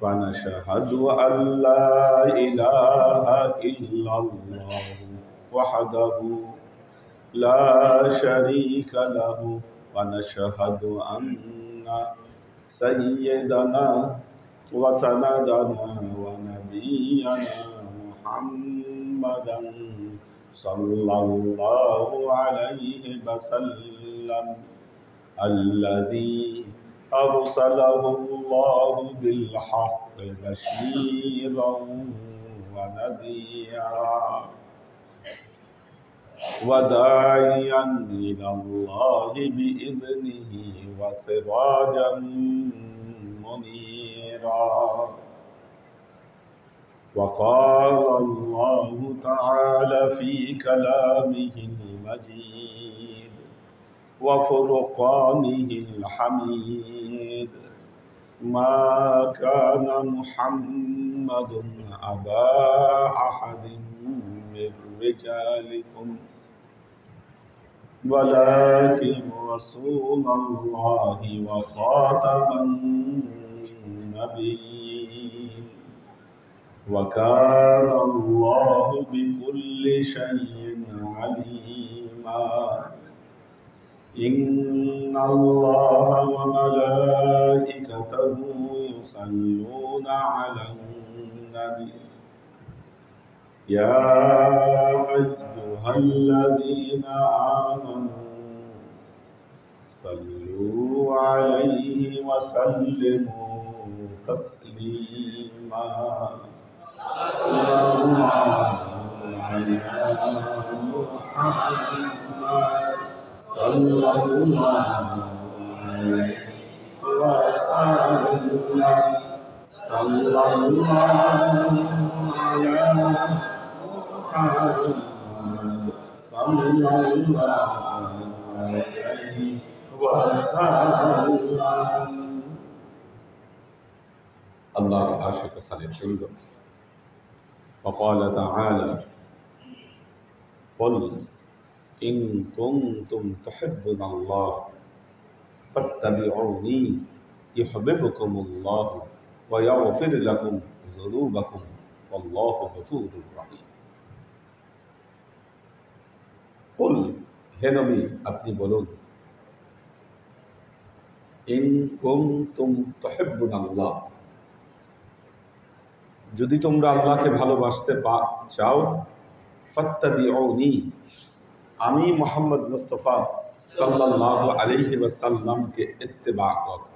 ونشهد أن لا إله إلا الله وحده لا شريك له ونشهد أن سيدنا وسندنا ونبينا محمدا صلى الله عليه وسلم الذي أرسله الله بالحق بشيرا ونذيرا وداعيا إلى الله بإذنه وسراجا منيرا وقال الله تعالى في كلامه المجيد وفرقانه الحميد ما كان محمد أبا أحد من رجالكم ولكن رسول الله وخاتم النبيين وكان الله بكل شيء عليما إن الله وملائكته يصلون على النبي يا أيها الذين آمنوا صلوا عليه وسلموا تسليما اللهم على محمد صلى الله عليه وسلم صلى الله على محمد صلى الله عليه وسلم الله عاشق صلى الله وقال تعالى قل إن كنتم تحبون الله فاتبعوني يحببكم الله ويغفر لكم ذنوبكم والله غفور رحيم قل হে নবী আপনি বলুন ইন কুনতুম তুহিব্বুনাল্লাহ যদি তোমরা আল্লাহকে ভালোবাসতে চাও ফাত্তাবিউনি আমি মুহাম্মদ মুস্তাফা সাল্লাল্লাহু আলাইহি ওয়াসাল্লামকে ইত্তেবা করো।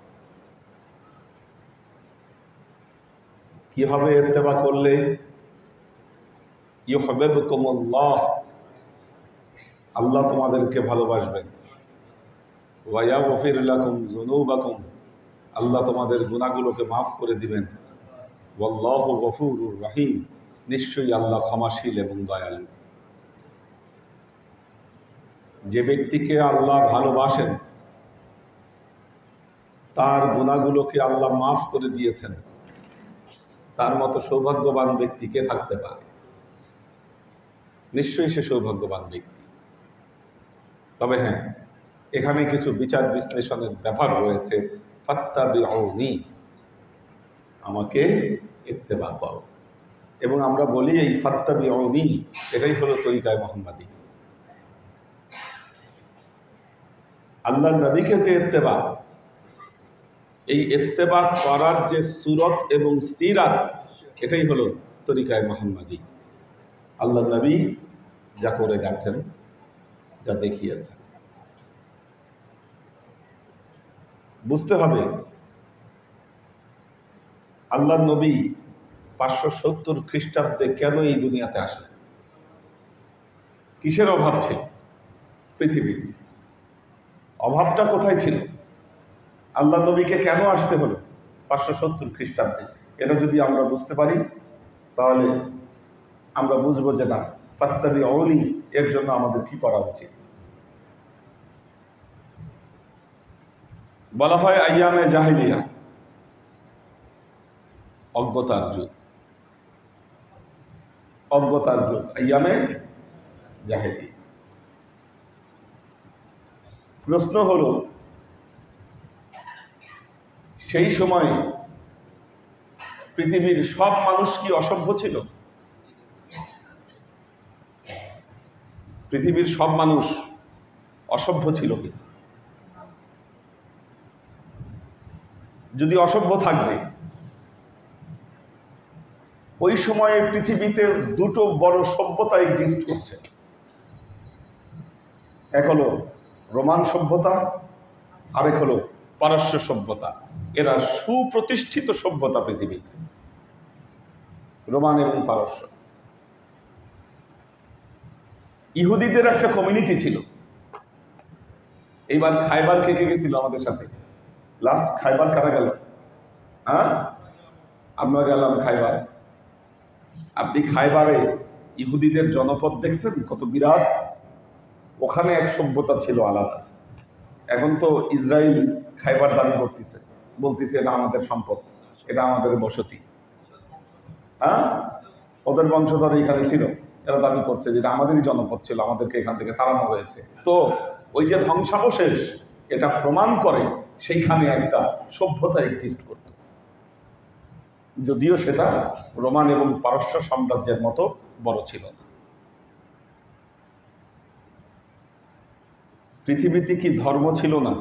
কি হবে ইত্তেবা করলে? ইউহিব্বুকুমুল্লাহ আল্লাহ তোমাদেরকে ভালোবাসবেন, ওয়া ইয়াগফির লাকুম যুনুবাকুম আল্লাহ তোমাদের গুনাহগুলোকে মাফ করে দিবেন, ওয়াল্লাহু গফুরুর রহিম নিশ্চয়ই আল্লাহ ক্ষমাশীল এবং দয়ালু। যে ব্যক্তিকে আল্লাহ ভালোবাসেন তার গুনাহগুলোকে আল্লাহ মাফ করে দিয়েছেন, তার মতো সৌভাগ্যবান ব্যক্তি কে থাকতে পারে? নিশ্চয়ই সে সৌভাগ্যবান ব্যক্তি। তবে হ্যাঁ, এখানে কিছু বিচার বিশ্লেষণের ব্যাপার রয়েছে। ফাত্তাবিউনি আমাকে ইত্তেবা করো, এবং আমরা বলি এই ফাত্তাবিউনি এটাই হলো তরিকায়ে মুহাম্মাদি। আল্লাহর নবীকে যে ইত্তেবা, এই ইত্তেবা করার যে সুরত এবং সিরাত এটাই হলো তরিকায়ে মুহাম্মাদি। আল্লাহর নবী যা করে গেছেন, যা দেখিয়েছেন, বুঝতে হবে আল্লাহর নবী 570 খ্রিস্টাব্দে কেন এই দুনিয়াতে আসলেন, কিসের অভাব ছিল পৃথিবীতে, অভাবটা কোথায় ছিল, আল্লাহ নবীকে কেন আসতে হলো 570 খ্রিস্টাব্দে। এটা যদি আমরা বুঝতে পারি তাহলে আমরা বুঝবো যে না, ফাত্তাবিউনি এর জন্য আমাদের কি করা উচিত। বলা হয় আইয়ামে জাহিলিয়া, অজ্ঞতার যুগ, অজ্ঞতার যুগ, আইয়ামে জাহিলিয়া। প্রশ্ন হলো সেই সময় পৃথিবীর সব মানুষ কি অসভ্য ছিল? পৃথিবীর সব মানুষ অসভ্য ছিল কি? যদি অসভ্য থাকবে, ওই সময়ে পৃথিবীতে দুটো বড় সভ্যতা এক্সিস্ট করছে। এক হলো রোমান সভ্যতা, আরেক হলো পারস্য সভ্যতা। এরা সুপ্রতিষ্ঠিত সভ্যতা পৃথিবীতে, রোমান এবং পারস্য। ইহুদিদের একটা কমিউনিটি ছিল। এইবার খাইবার কে কে গেছিল আমাদের সাথে? লাস্ট খাইবার কারা গেল? হ্যাঁ, আমরা গেলাম খাইবার। আপনি খাইবারে ইহুদিদের জনপদ দেখছেন কত বিরাট? ওখানে এক সভ্যতা ছিল আলাদা। এখন তো ইসরায়েল খাইবার দাবি করতেছে, বলতেছে এটা আমাদের সম্পদ, এটা আমাদের বসতি। হ্যাঁ, ওদের বংশধর এখানে ছিল, এরা দাবি করছে যে এটা আমাদেরই জনপদ ছিল, আমাদেরকে এখান থেকে তাড়ানো হয়েছে। তো ওই যে ধ্বংসাবশেষ, এটা প্রমাণ করে সেইখানে একটা সভ্যতা এক্সিস্ট করত, যদিও সেটা রোমান এবং পারস্য সাম্রাজ্যের মতো বড় ছিল না। পৃথিবীতে কি ধর্ম ছিল না?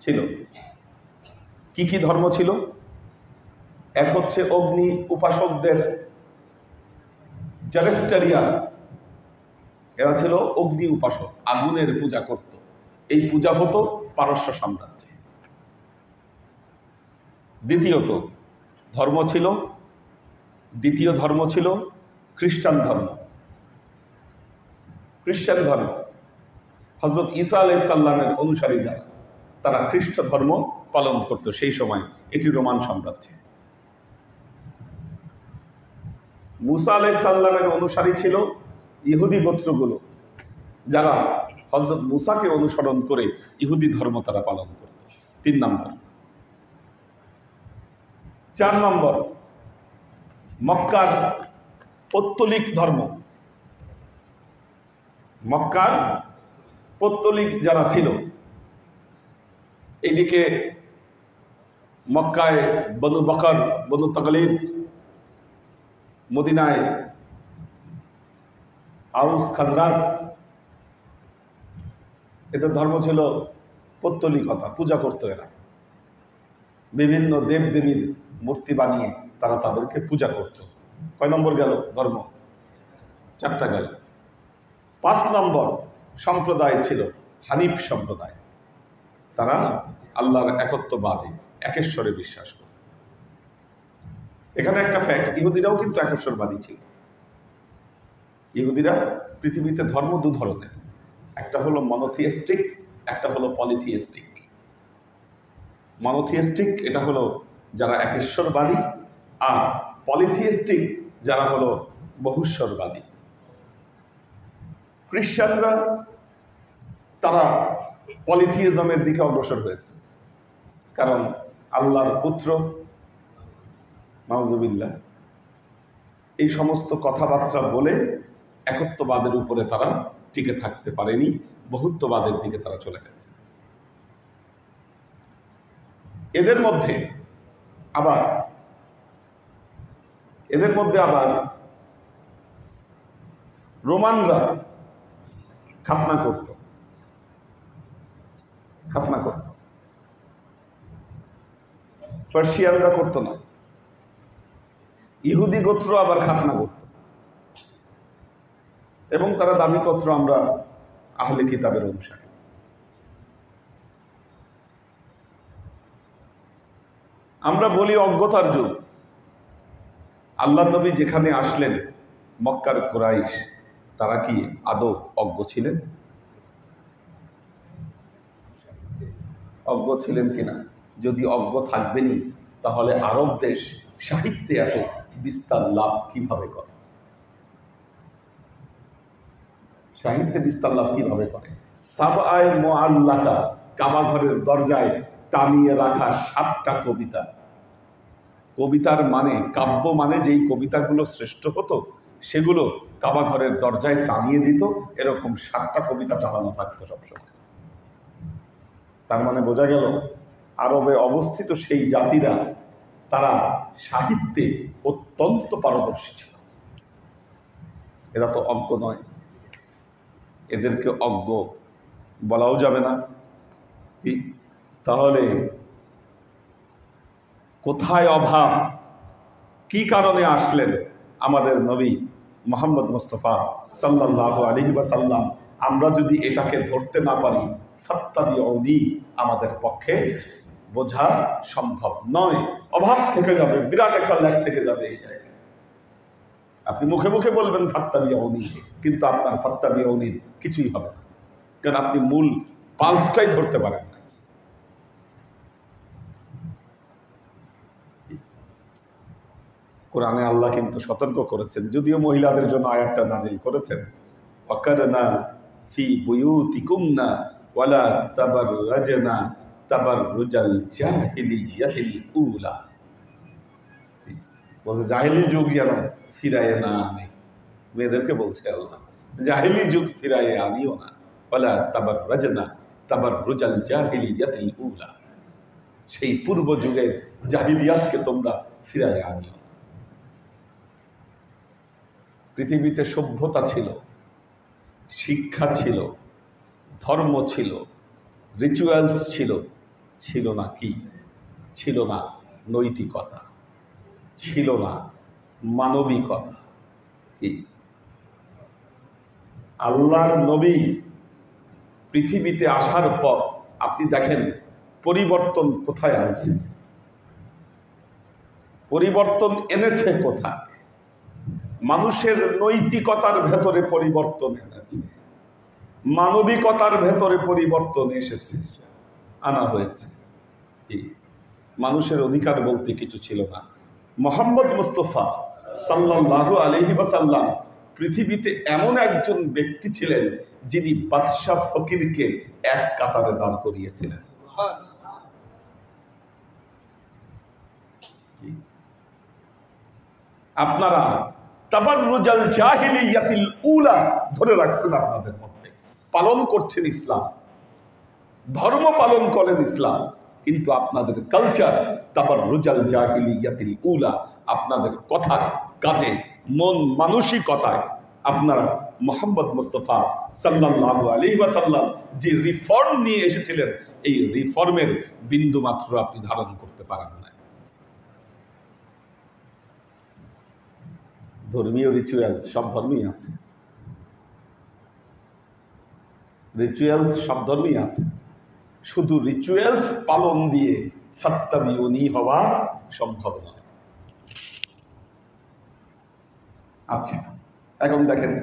ছিল। কি কি ধর্ম ছিল? এক হচ্ছে অগ্নি উপাসকদের জেরেস্টারিয়ান, এরা ছিল অগ্নি উপাসক, আগুনের পূজা করত। এই পূজা হতো পারস্য সাম্রাজ্যে। দ্বিতীয় ধর্ম ছিল খ্রিস্টান ধর্ম। খ্রিস্টান ধর্ম হযরত ঈসা আলাইহিস সালামের অনুসারী যারা, তারা খ্রিস্ট ধর্ম পালন করত সেই সময়। এটি রোমান সাম্রাজ্যে। মুসা আলাইহিস সালামের অনুসারী ছিল ইহুদি গোত্রগুলো, যারা হযরত মুসাকে অনুসরণ করে ইহুদি ধর্ম তারা পালন করত। 3 নম্বর। 4 নম্বর, মক্কার পৌত্তলিক ধর্ম। মক্কার পৌত্তলিক যারা ছিল, এইদিকে মক্কায় বনু বকর, বনু তাগলিব, মদিনায় আউস খাজরাজ, এদের ধর্ম ছিল পৌত্তলিকতা, পূজা করত এরা। বিভিন্ন দেব দেবীর মূর্তি বানিয়ে তারা তাদেরকে পূজা করত। কয় নম্বর গেল ধর্ম? 4টা গেল। 5 নম্বর সম্প্রদায় ছিল হানিফ সম্প্রদায়। তারা আল্লাহর একত্ববাদে, একেশ্বরে বিশ্বাস করত। এখানে একটা ফ্যাক্ট, ইহুদিরাও কিন্তু একেশ্বরবাদী ছিল। ইহুদিরা পৃথিবীতে ধর্ম 2 ধরনের, একটা হলো মনোথিয়েস্টিক, একটা হলো পলিথিয়েস্টিক। মনোথিয়েস্টিক এটা হলো যারা একেশ্বরবাদী, আর পলিথিয়েস্টিক যারা হলো বহুশ্বরবাদী। খ্রিস্টানরা তারা পলিথিইজমের দিকে অগ্রসর হয়েছে, কারণ আল্লাহর পুত্র, নাউজুবিল্লাহ, এই সমস্ত কথাবার্তা বলে একত্ববাদের উপরে তারা টিকে থাকতে পারেনি, বহুত্ববাদের দিকে তারা চলে গেছে। এদের মধ্যে আবার রোমানরা খাতনা করত। পার্সিয়ানরা করত না। ইহুদি গোত্র আবার খাতনা করত, এবং তারা দাবি করত আমরা আহলে কিতাবের অনুসারী। আমরা বলি অজ্ঞতার যুগ। আল্লাহ নবী যেখানে আসলেন, মক্কার কুরাইশ তারা কি আদৌ অজ্ঞ ছিলেন? অজ্ঞ ছিলেন কিনা? যদি অজ্ঞ থাকবেনই, তাহলে আরব দেশ সাহিত্যে এত বিস্তার লাভ কিভাবে করে? সাহিত্যে বিস্তার লাভ কিভাবে করে? সাবআয়ে মুআল্লাকা, কাবা ঘরের দরজায় টানিয়ে রাখা 7টা কবিতা। কবিতার মানে, কাব্য মানে যেই কবিতাগুলো শ্রেষ্ঠ হতো, সেগুলো কাবা ঘরের দরজায় টানিয়ে দিত। এরকম 7টা কবিতা টানানো থাকতো সবসময়। তার মানে বোঝা গেল আরবে অবস্থিত সেই জাতিরা তারা সাহিত্যে অত্যন্ত পারদর্শী ছিল। এরা তো অজ্ঞ নয়, এদেরকে অজ্ঞ বলাও যাবে না। তাহলে কোথায় অভাব, কি কারণে আসলেন আমাদের নবী মুহাম্মদ মুস্তাফা সাল্লাল্লাহু আলাইহি ওয়াসাল্লাম? আমরা যদি এটাকে ধরতে না পারি, ফাত্তাবিউনি আমাদের পক্ষে বোঝা সম্ভব নয়। অভাব থেকে যাবে, বিরাট একটা ল্যাগ থেকে যাবে এই জায়গায়। আপনি মুখে মুখে বলবেন ফাত্তাবিউনি, কিন্তু আপনার ফাত্তাবিউনির কিছুই হবে না, কারণ আপনি মূল পালসটাই ধরতে পারেন না। কোরআনে আল্লাহ কিন্তু সতর্ক করেছেন, যদিও মহিলাদের জন্য আয়াতটা নাজিল করেছেন, ওয়াকারনা ফি বুয়ুতিকুমনা ওয়ালা তাবাররাজনা তাবাররুজাল জাহিলিয়াতিল উলা। বলছে জাহিলি যুগ যেন ফিরায় না আনে, মেয়েদেরকে বলছে আল্লাহ জাহিলি যুগ ফিরায় আনিও না। ওয়ালা তাবাররাজনা তাবাররুজাল জাহিলিয়াতিল উলা, সেই পূর্ব যুগের জাহিলিয়াতকে তোমরা ফিরায় আনিও। পৃথিবীতে সভ্যতা ছিল, শিক্ষা ছিল, ধর্ম ছিল, রিচুয়ালস ছিল, ছিল না কি? ছিল না নৈতিকতা, ছিল না মানবিকতা। কি? আল্লাহর নবী পৃথিবীতে আসার পর আপনি দেখেন পরিবর্তন কোথায় আনছে, পরিবর্তন এনেছে কোথায়? মানুষের নৈতিকতার ভেতরে পরিবর্তন এনেছে, মানবিকতার ভেতরে পরিবর্তন এসেছে, আনা হয়েছে। মানুষের অধিকার বলতে কিছু ছিল না। মুহাম্মদ মুস্তাফা সাল্লাল্লাহু আলাইহি ওয়াসাল্লাম পৃথিবীতে এমন একজন ব্যক্তি ছিলেন যিনি বাদশা ফকিরকে এক কাতারে দাঁড় করিয়েছিলেন। আপনারা তাবাররুজাল জাহিলিয়াতিল উলা ধরে রাখছেন, আপনাদের মধ্যে পালন করছেন ইসলাম, ধর্ম পালন করেন ইসলাম, কিন্তু আপনাদের কালচার তাবাররুজাল জাহিলিয়াতিল উলা। আপনাদের কথায়, কাজে, মন মানসিকতায় আপনারা মুহাম্মদ মুস্তাফা সাল্লাল্লাহু আলাইহি ওয়াসাল্লাম যে রিফর্ম নিয়ে এসেছিলেন, এই রিফর্মের বিন্দু মাত্র আপনি ধারণ করতে পারেন না। ধর্মীয় রিচুয়ালস সব ধর্মেই আছে, রিচুয়ালস সব ধর্মেই আছে, শুধু রিচুয়ালস পালন দিয়ে ফাত্তাবিউনি হওয়া সম্ভব নয়। আচ্ছা, এখন দেখেন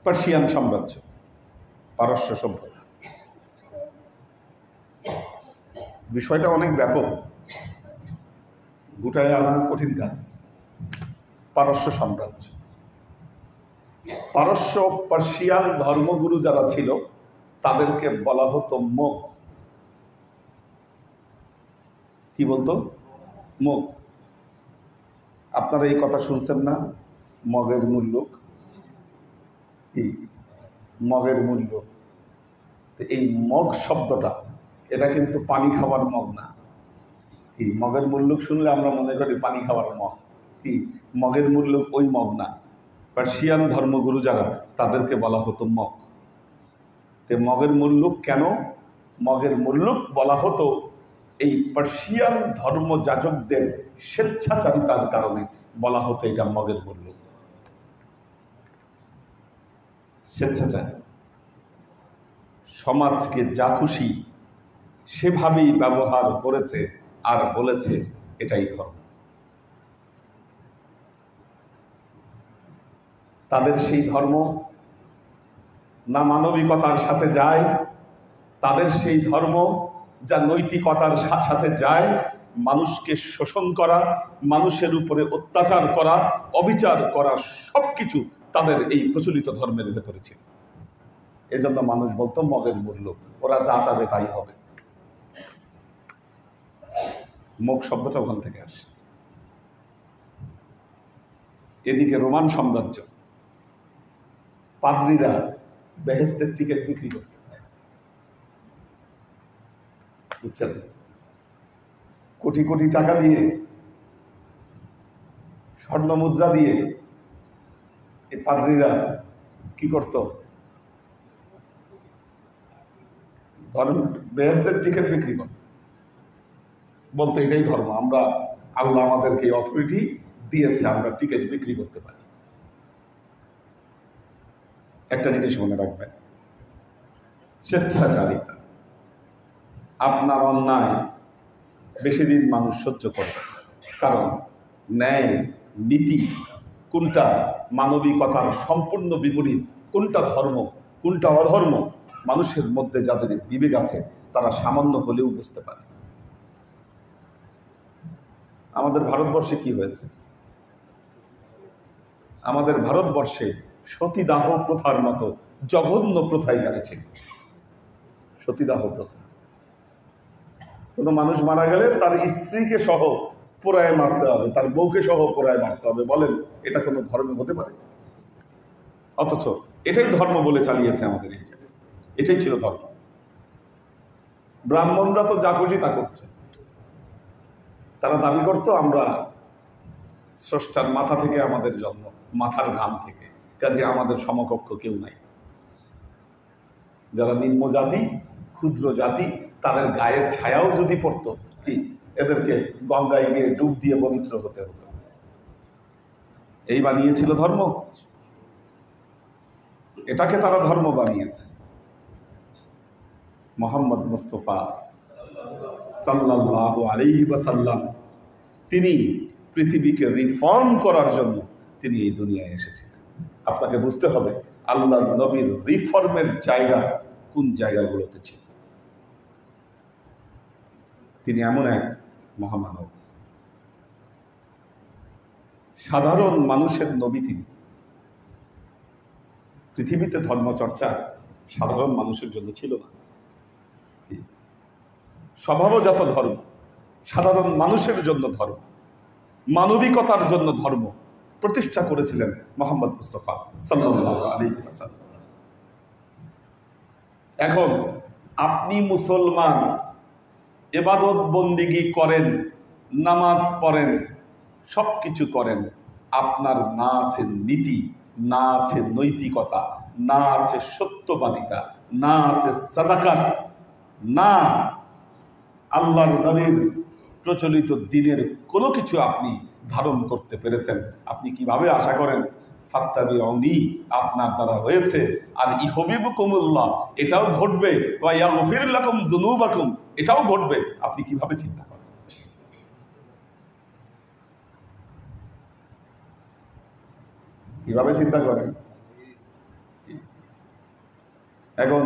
পার্সিয়ান সাম্রাজ্য, পারস্য সভ্যতা, বিষয়টা অনেক ব্যাপক, গোটায় আনা কঠিন কাজ। পারস্য সাম্রাজ্য, পারস্য পার্সিয়ান ধর্মগুরু যারা ছিল তাদেরকে বলা হতো মগ। কি বলতো? মগ। আপনারা এই কথা শুনছেন না, মগের মূল্য কি? মগের মূল্য। এই মগ শব্দটা, এটা কিন্তু পানি খাওয়ার মগ না। কি? মগের মূল্য শুনলে আমরা মনে করি পানি খাওয়ার মগ। কি? মগের মূল্য ওই মগ না। পার্সিয়ান ধর্মগুরু যারা, তাদেরকে বলা হতো মগ। তে মগের মূল্য কেন? মগের মূল্য বলা হতো এই পার্সিয়ান ধর্ম যাজকদের স্বেচ্ছাচারিতার কারণে বলা হতো এটা মগের মূল্য। স্বেচ্ছাচারী, সমাজকে যা খুশি সেভাবেই ব্যবহার করেছে আর বলেছে এটাই ধর্ম। তাদের সেই ধর্ম না মানবিকতার সাথে যায়, তাদের সেই ধর্ম যা নৈতিকতার সাথে যায়, মানুষকে শোষণ করা, মানুষের উপরে অত্যাচার করা, অবিচার করা, সবকিছু তাদের এই প্রচলিত ধর্মের ভেতরে ছিল। এজন্য মানুষ বলতো মগের মূল্য, ওরা যা চাবে তাই হবে। মগ শব্দটা ওখান থেকে আসে। এদিকে রোমান সাম্রাজ্য, পাদ্রীরা বেহেশতের টিকিট বিক্রি করতে, বুঝছেন? কোটি কোটি টাকা দিয়ে, স্বর্ণ মুদ্রা দিয়ে এই পাদ্রীরা কি করত? ধর্ম বেহেশতের টিকিট বিক্রি করত, বলতো এটাই ধর্ম, আমরা আল্লাহ আমাদেরকে এই অথরিটি দিয়েছে, আমরা টিকিট বিক্রি করতে পারি। একটা জিনিস মনে রাখবেন, স্বেচ্ছাচারিতা, আপনার অন্যায় বেশি দিন মানুষ সহ্য করবে, কারণ ন্যায় নীতি কোনটা মানবিকতার সম্পূর্ণ বিপরীত, কোনটা ধর্ম কোনটা অধর্ম, মানুষের মধ্যে যাদের বিবেক আছে তারা সামান্য হলেও বুঝতে পারে। আমাদের ভারতবর্ষে কি হয়েছে? আমাদের ভারতবর্ষে সতীদাহ প্রথার মতো জঘন্য প্রথা এখানে ছিল। সতীদাহ প্রথা, কোনো মানুষ মারা গেলে তার স্ত্রীকে সহ পোড়ায় মারতে হবে, তার বউকে সহ পোড়ায় মারতে হবে। বলেন এটা কোনো ধর্মে হতে পারে? অথচ এটাই ধর্ম বলে চালিয়েছে আমাদের এই জায়গায়, এটাই ছিল ধর্ম। ব্রাহ্মণরা তো যা খুশি তা করছে। তারা দাবি করত আমরা স্রষ্টার মাথা থেকে আমাদের জন্ম, মাথার ঘাম থেকে, কাজে আমাদের সমকক্ষ কেউ নাই। যারা নিম্ন জাতি, ক্ষুদ্র জাতি, তাদের গায়ের ছায়াও যদি পড়ত, কি এদেরকে গঙ্গায় গিয়ে ডুব দিয়ে পবিত্র হতে হতো। এই বানিয়েছিল ধর্ম, এটাকে তারা ধর্ম বানিয়েছে। মুহাম্মদ মুস্তাফা সাল্লাল্লাহু আলাইহি ওয়াসাল্লাম তিনি পৃথিবীকে রিফর্ম করার জন্য তিনি এই দুনিয়ায় এসেছিলেন। আপনাকে বুঝতে হবে আল্লাহর নবীর রিফর্মের জায়গা কোন জায়গাগুলোতে ছিল। তিনি এমন এক মহামানব, সাধারণ মানুষের নবী তিনি। পৃথিবীতে ধর্মচর্চা সাধারণ মানুষের জন্য ছিল না, স্বভাবজাত ধর্ম, সাধারণ মানুষের জন্য ধর্ম, মানবিকতার জন্য ধর্ম প্রতিষ্ঠা করেছিলেন মুহাম্মদ মুস্তাফা সাল্লাল্লাহু আলাইহি ওয়াসাল্লাম। এখন আপনি মুসলমান, ইবাদত বন্দিগি করেন, নামাজ পড়েন, সব কিছু করেন, আপনার না আছে নীতি, না আছে নৈতিকতা, না আছে সত্যবাদিতা, না আছে সাদাকাত, না আল্লাহর নবীর প্রচলিত দ্বীনের কোনো কিছু আপনি ধারণ করতে পেরেছেন, আপনি কিভাবে আশা করেন ফাত্তাবিউনি আপনার দ্বারা হয়েছে আর ইউহিব্বুকুমুল্লাহ এটাও ঘটবে, ওয়া ইয়াগফির লাকুম যুনুবাকুম এটাও ঘটবে, আপনি কিভাবে চিন্তা করেন? কিভাবে চিন্তা করেন? এখন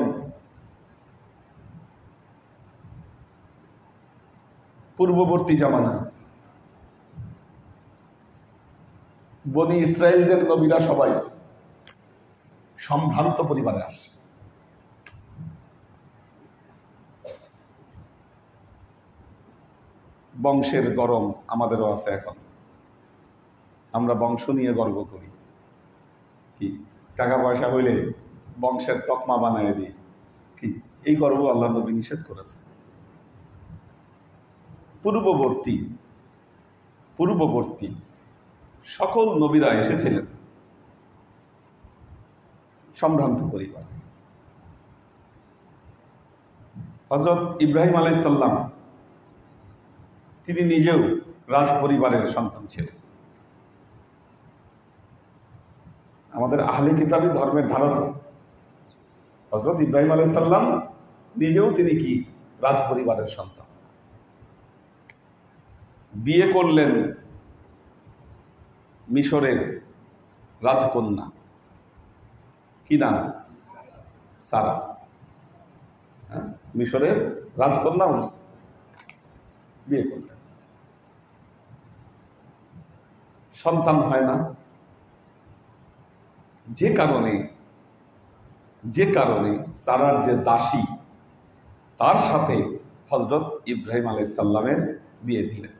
পূর্ববর্তী জামানা বনি ইসরায়েলদের নবীরা সবাই সম্ভ্রান্ত পরিবারে আসে। বংশের গরম আমাদেরও আছে এখন, আমরা বংশ নিয়ে গর্ব করি, কি টাকা পয়সা হইলে বংশের তকমা বানায় দিই, কি এই গর্ব আল্লাহ নবী নিষেধ করেছে। পূর্ববর্তী সকল নবীরা এসেছিলেন সম্ভ্রান্ত পরিবার। হযরত ইব্রাহিম আলাইহিস সালাম তিনি নিজেও রাজ পরিবারের সন্তান ছিলেন। আমাদের আহলে কিতাবী ধর্মের ধারা তো হযরত ইব্রাহিম আলাইহিস সালাম নিজেও তিনি কি রাজ পরিবারের সন্তান। বিয়ে করলেন মিশরের রাজকন্যা, কি নাম? সারা। মিশরের রাজকন্যা উনি বিয়ে করলেন, সন্তান হয় না। যে কারণে সারার যে দাসী তার সাথে হযরত ইব্রাহিম আলাইহিস সালামের বিয়ে দিলেন।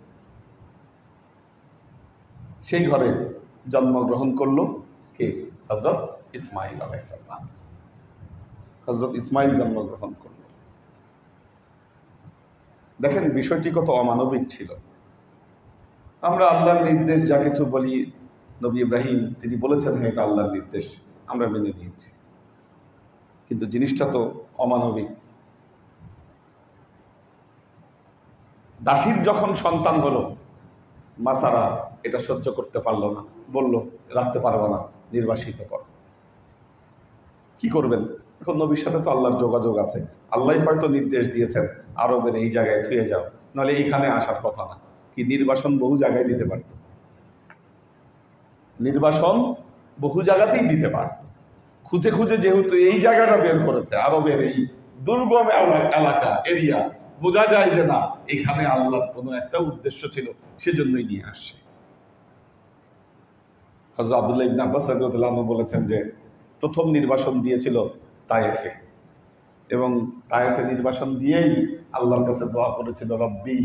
সেই ঘরে জন্মগ্রহণ করলো কে? হযরত ইসমাইল আলাইহিস সালাম। হযরত ইসমাইল জন্মগ্রহণ করল। দেখেন বিষয়টি কত অমানবিক ছিল। আমরা আল্লাহর নির্দেশ যা কিছু বলি, নবী ইব্রাহিম তিনি বলেছেন হ্যাঁ এটা আল্লাহর নির্দেশ, আমরা মেনে নিয়েছি, কিন্তু জিনিসটা তো অমানবিক। দাসীর যখন সন্তান হলো, মাসারা এটা সহ্য করতে পারলো না, বলল রাখতে পারবো না, নির্বাসিত কর। কি করবেন? এখন নবীর সাথে তো আল্লাহর যোগাযোগ আছে, আল্লাহ হয়তো নির্দেশ দিয়েছেন আরবের এই জায়গায় থুয়ে যাও, নাহলে এইখানে আসার কথা না। কি নির্বাসন বহু জায়গায় দিতে পারত, নির্বাসন বহু জায়গাতেই দিতে পারত। খুঁজে খুঁজে যেহেতু এই জায়গাটা বের করেছে, আরবের এই দুর্গম এলাকা এরিয়া, বোঝা যায় যে না এখানে আল্লাহর কোনো একটা উদ্দেশ্য ছিল, সেজন্যই নিয়ে আসছে। হযরত আব্দুল্লাহ ইবনে আব্বাস রাদিয়াল্লাহু আনহু বলেছেন যে প্রথম নির্বাসন দিয়েছিল তায়েফে, এবং তায়েফে নির্বাসন দিয়েই আল্লাহর কাছে দোয়া করেছিল, রব্বি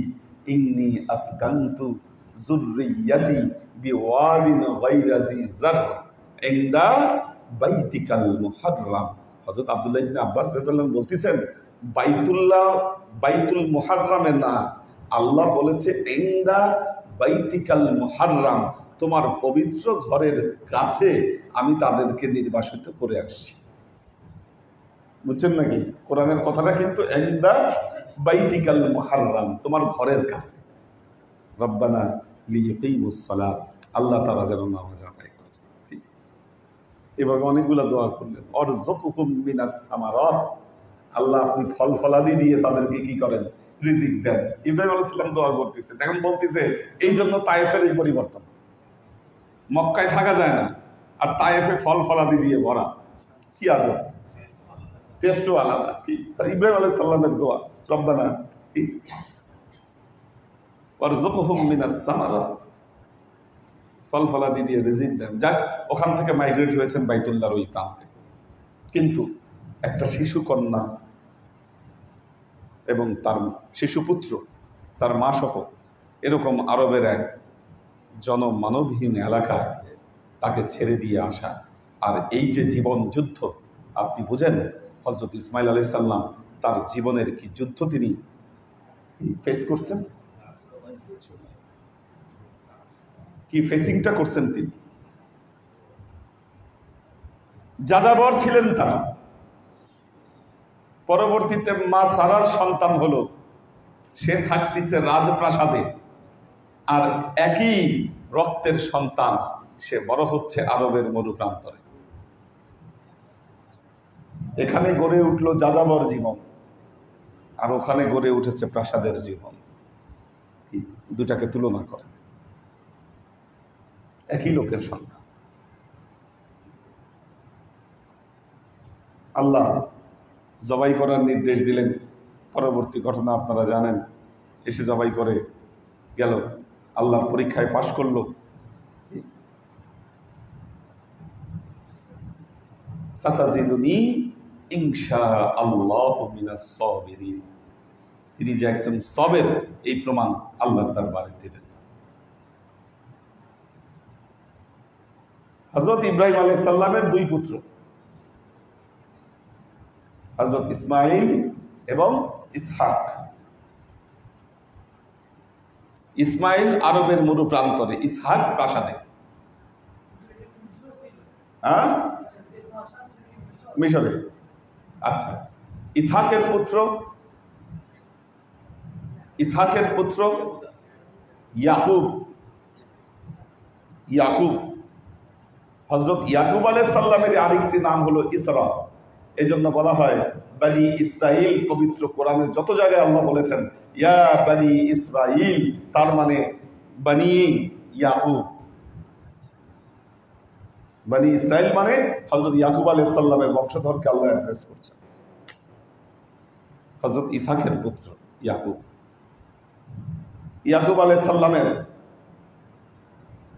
ইন্নী আসকানতু যুররিয়াতি বিওয়াদিন গায়রা জি যাররা ইনদা বাইতিকাল মুহাররাম। হযরত আব্দুল্লাহ ইবনে আব্বাস রাদিয়াল্লাহু আনহু বলতেছেন বাইতুল মুহাররামে না, আল্লাহ বলেছে ইনদা বাইতিকাল মুহাররাম, তোমার পবিত্র ঘরের কাছে আমি তাদেরকে নির্বাসিত করে আসছি। বুঝছেন নাকি? কোরআনের কথাটা কিন্তু ইনদা বাইতিকাল মুহাররাম, তোমার ঘরের কাছে। রব্বানা লিইকিমুস সালাত, আল্লাহ তাআলা যেন নামাজ আদায় করে। এভাবে অনেকগুলো দোয়া করলেন। অরযুকহুম মিনাস সামারাত, আল্লাহ আপনি ফল ফলাদি দিয়ে তাদেরকে কি করেন? রিজিক দেন। ইব্রাহিম আলাইহিস সালাম দোয়া করতেছে, এখন বলতেছে এই জন্য তায়েফের এই পরিবর্তন, মক্কায় থাকা যায় না আর তায়েফে ফল ফলাদি দিয়ে ভরা, কি আজব, টেস্টও আলাদা। কি ইব্রাহিম আলাইহিস সালামের দোয়া, রব্বানা কি ওয়ারযুকহুম মিনাস সামারাত, ফল ফলাদি দিয়ে রিজিক দেন। যাক, ওখান থেকে মাইগ্রেট হয়েছেন বাইতুল্লাহর ওই প্রান্তে, কিন্তু একটা শিশু কন্যা এবং তার শিশুপুত্র, তার মা সহ এরকম আরবের এক জনমানবহীন এলাকায় তাকে ছেড়ে দিয়ে আসা, আর এই যে জীবন যুদ্ধ আপনি বুঝেন, হযরত ইসমাইল আলাইহিস সালাম তার জীবনের কি যুদ্ধ তিনি ফেস করছেন, কি ফেসিংটা করছেন তিনি। যাযাবর ছিলেন তারা, পরবর্তীতে মা সারার সন্তান হলো, সে থাকতেছে রাজপ্রাসাদে, আর একই রক্তের সন্তান সে বড় হচ্ছে আরবের মরুপ্রান্তরে। এখানে গড়ে উঠলো যাযাবর জীবন, আর ওখানে গড়ে উঠেছে প্রাসাদের জীবন। দুটাকে তুলনা করেন, একই লোকের সন্তান। আল্লাহ জবাই করার নির্দেশ দিলেন, পরবর্তী ঘটনা আপনারা জানেন, এসে জবাই করে গেল, আল্লাহর পরীক্ষায় পাশ করলো। সাতাজিদুনি ইনশাআল্লাহু মিনাস সাবিরিন, তিনি যে একজন সবের এই প্রমাণ আল্লাহর দরবারে দিলেন। হযরত ইব্রাহিম আলাইহিস সালামের দুই পুত্র, হযরত ইসমাইল এবং ইসহাক। ইসমাইল আরবের মরু প্রান্তরে, ইসহাক প্রাসাদে। মিশরে। আচ্ছা, ইসহাকের পুত্র ইয়াকুব। হযরত ইয়াকুব আলাইহিস সালামের আরেকটি নাম হলো ইসরা। এই জন্য বলা হয় বনি ইসরাইল। পবিত্র কোরআনে যত জায়গায় আল্লাহ বলেছেন ইয়া বনি ইসরাইল, তার মানে বনি ইয়াকুব। বনি ইসরাইল মানে হযরত ইয়াকুব আলাইহিস সালামের বংশধরকে আল্লাহ অ্যাড্রেস করছেন। হযরত ইসহাকের পুত্র ইয়াকুব আলাইহিস সালামের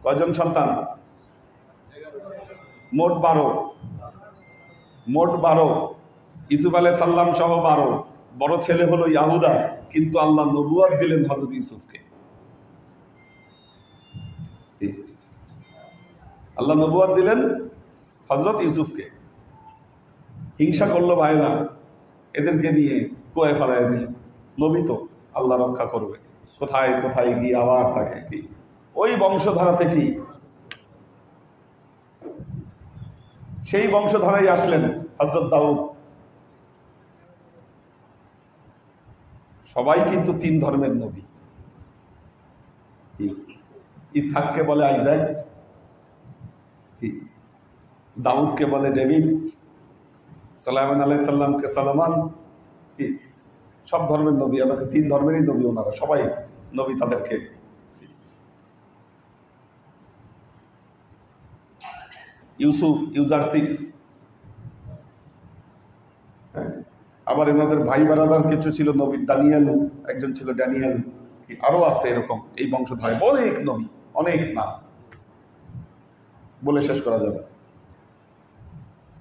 কয়জন সন্তান? মোট 12। ইউসুফ আলাইহিস সালাম সহ 12। বড় ছেলে হলো ইয়াহুদা, কিন্তু আল্লাহ নবুয়ত দিলেন হযরত ইউসুফকে। আল্লাহ নবুয়ত দিলেন হযরত ইউসুফকে। হিংসা করলো ভাইরা, এদেরকে নিয়ে কুয়ায় ফেলাইয়া দিল। নবী তো আল্লাহ রক্ষা করবে। কোথায় কোথায় গিয়ে আবার তাকে কি ওই বংশধারা থেকেই, সেই বংশধারায় আসলেন হযরত দাউদ। সবাই কিন্তু তিন ধর্মের নবী। ইসহাককে বলে আইজাক, দাউদকে বলে ডেভিড, সুলাইমান আলাইহিস সালামকে সলোমন, কি সব ধর্মের নবী, আমাকে তিন ধর্মেরই নবী ওনারা সবাই নবী। তাদেরকে ইউসুফ, ইউজারসিফ, আবার এনাদের ভাই বারাদার কিছু ছিল নবী, দানিয়েল একজন ছিল, ড্যানিয়েল, কি আরো আছে এরকম এই বংশধারায় অনেক নবী, অনেক নাম বলে শেষ করা যাবে।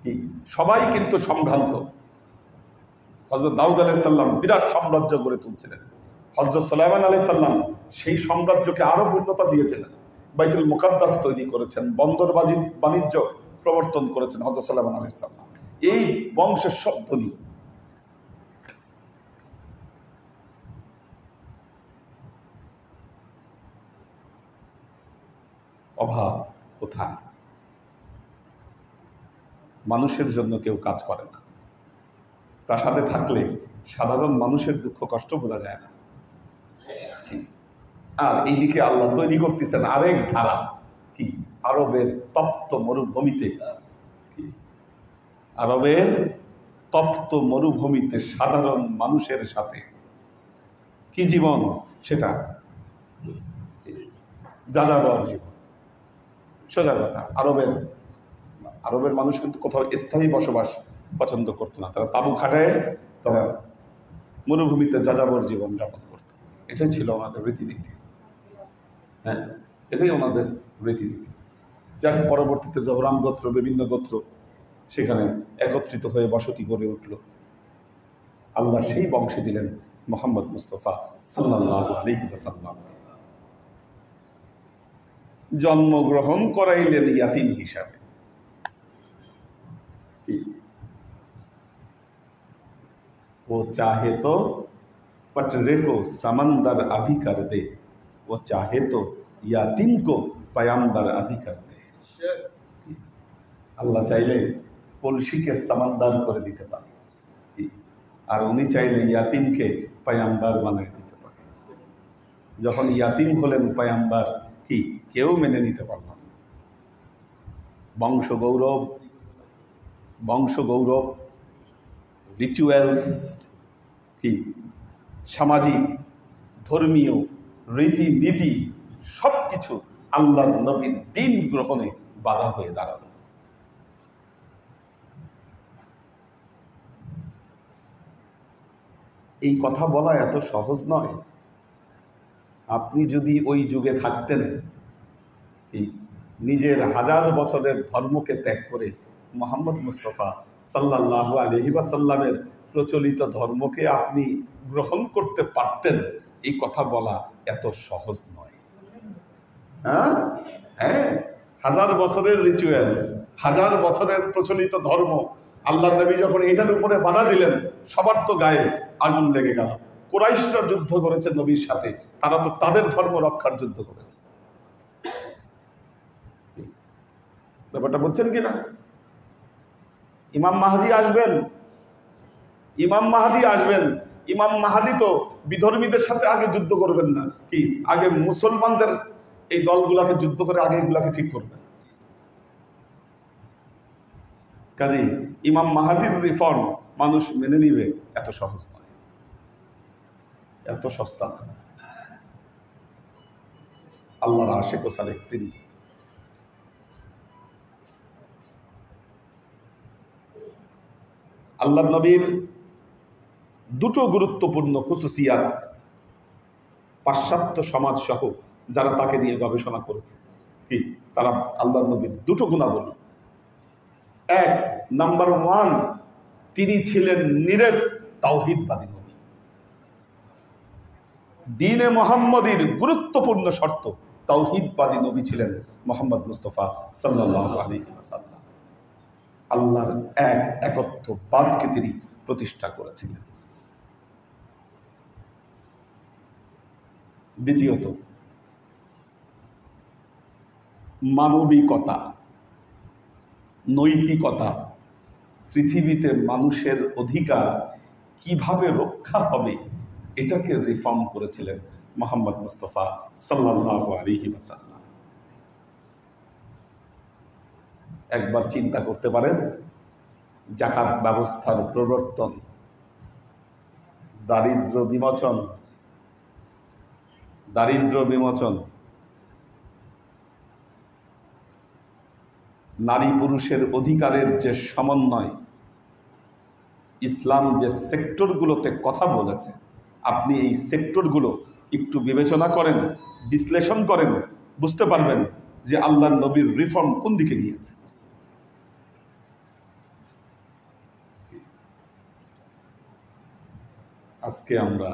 কি সবাই কিন্তু সম্ভ্রান্ত। হযরত দাউদ আলাইহিস সালাম বিরাট সাম্রাজ্য গড়ে তুলছিলেন, হযরত সুলাইমান আলাইহিস সালাম সেই সাম্রাজ্যকে আরো পূর্ণতা দিয়েছিলেন, বাইতুল মুকাদ্দাস তৈরি করেছেন, বন্দর বাণিজ্য প্রবর্তন করেছেন হযরত সুলাইমান আলাইহিস সালাম। এই বংশের সব ধনী। অভাব কোথায়? মানুষের জন্য কেউ কাজ করে না। প্রাসাদে থাকলে সাধারণ মানুষের দুঃখ কষ্ট বোঝা যায় না। আর এইদিকে আল্লাহ তৈরি করতেছেন আরেক ধারা, কি আরবের তপ্ত মরুভূমিতে, কি আরবের তপ্ত মরুভূমিতে সাধারণ মানুষের সাথে কি জীবন, সেটা যাযাবর জীবন। সোজা কথা, আরবের মানুষ কিন্তু কোথাও স্থায়ী বসবাস পছন্দ করতো না। তারা তাঁবু খাটায় তারা মরুভূমিতে যাযাবর জীবন যাপন করত। এটাই ছিল ওনাদের রীতিনীতি। হ্যাঁ, এটাই ওনাদের রীতিনীতি। যাক, পরবর্তীতে জহরাম গোত্র, বিভিন্ন গোত্র সেখানে একত্রিত হয়ে বসতি গড়ে উঠল। আল্লাহ সেই বংশে দিলেন মুহাম্মদ মুস্তাফা সাল্লাল্লাহু আলাইহি ওয়াসাল্লাম। জন্মগ্রহণ করাইলেন ইয়াতিম হিসাবে। वो चाहे तो पटरे को समंदर अभी कर दे, वो चाहे तो यातीम को पयंबर अभी कर दे। আল্লাহ চাইলে কলসিকে সামান্দার করে দিতে পারে, আর উনি চাইলে ইয়াতিমকে পয়গম্বর বানিয়ে দিতে পারে। যখন ইয়াতিম হলেন পয়গম্বর, কি কেউ মেনে নিতে পারল না। বংশ গৌরব, রিচুয়ালস, কি সামাজিক ধর্মীয় রীতিনীতি সব কিছু আল্লাহর নবীর দ্বীন গ্রহণে বাধা হয়ে দাঁড়ালো। এই কথা বলা এত সহজ নয়। আপনি যদি ওই যুগে থাকতেন, নিজের 1000 বছরের ধর্মকে ত্যাগ করে মুহাম্মদ মুস্তাফা সাল্লাল্লাহু আলাইহি ওয়াসাল্লামের প্রচলিত ধর্মকে আপনি গ্রহণ করতে পারতেন, এই কথা বলা এত সহজ নয়। হ্যাঁ, 1000 বছরের রিচুয়ালস, 1000 বছরের প্রচলিত ধর্ম, আল্লাহ নবী যখন এটার উপরে বাধা দিলেন, সবার তো গায়ে আগুন লেগে গেল। কুরাইশরা যুদ্ধ করেছে নবীর সাথে, তারা তো তাদের ধর্ম রক্ষার যুদ্ধ করেছে। ব্যাপারটা বুঝছেন কিনা? ইমাম মাহদী আসবেন, ইমাম মাহদী তো বিধর্মীদের সাথে আগে যুদ্ধ করবেন না, কি আগে মুসলমানদের এই দলগুলাকে যুদ্ধ করে আগে এগুলাকে ঠিক করবেন। কাজেই ইমাম মাহদীর রিফর্ম মানুষ মেনে নিবে এত সহজ নয়, এত সস্তা না। আল্লাহর আশিক ও সালেক বৃন্দ, আল্লাহর নবীর দুটো গুরুত্বপূর্ণ খুসুসিয়াত পাশ্চাত্য সমাজ সহ যারা তাকে নিয়ে গবেষণা করেছে, কি তারা আল্লাহর নবীর দুটো গুণাবলী। 1 নাম্বার 1, তিনি ছিলেন নিরেট তাওহীদবাদী নবী। দ্বীনে মুহাম্মদীর গুরুত্বপূর্ণ শর্ত তাওহীদবাদী নবী ছিলেন মুহাম্মদ মুস্তাফা সাল্লাল্লাহু আলাইহি ওয়াসাল্লাম। আল্লাহর একত্ববাদকে তিনি প্রতিষ্ঠা করেছিলেন। দ্বিতীয়ত, মানবিকতা, নৈতিকতা, পৃথিবীতে মানুষের অধিকার কিভাবে রক্ষা হবে এটাকে রিফর্ম করেছিলেন মুহাম্মদ মুস্তাফা সাল্লাল্লাহু আলাইহি ওয়াসাল্লাম। একবার চিন্তা করতে পারেন, যাকাত ব্যবস্থার প্রবর্তন, দারিদ্র বিমোচন, নারী পুরুষের অধিকারের যে সমন্বয়, ইসলাম যে সেক্টরগুলোতে কথা বলেছে, আপনি এই সেক্টরগুলো একটু বিবেচনা করেন, বিশ্লেষণ করেন, বুঝতে পারবেন যে আল্লাহর নবীর রিফর্ম কোন দিকে গিয়েছে। আজকে আমরা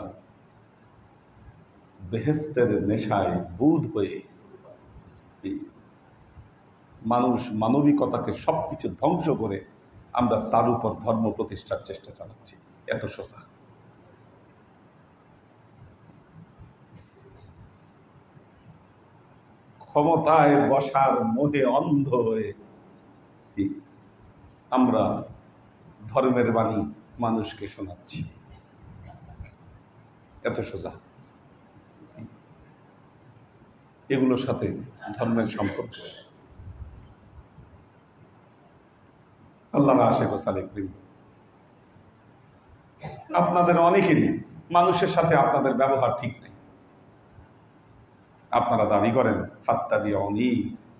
বেহেশতের নেশায় বুঁদ হয়ে মানুষ মানবিকতাকে সবকিছু ধ্বংস করে আমরা তার উপর ধর্ম প্রতিষ্ঠার চেষ্টা চালাচ্ছি। এত সোজা। ক্ষমতায় বসার মোহে অন্ধ হয়ে আমরা ধর্মের বাণী মানুষকে শোনাচ্ছি। এত সোজা। এগুলোর সাথে ধর্মের সম্পর্ক। আল্লাহর আশিক ও সালেক বৃন্দ, আপনাদের অনেকেরই মানুষের সাথে আপনাদের ব্যবহার ঠিক নেই। আপনারা দাবি করেন ফাত্তাবিউনি,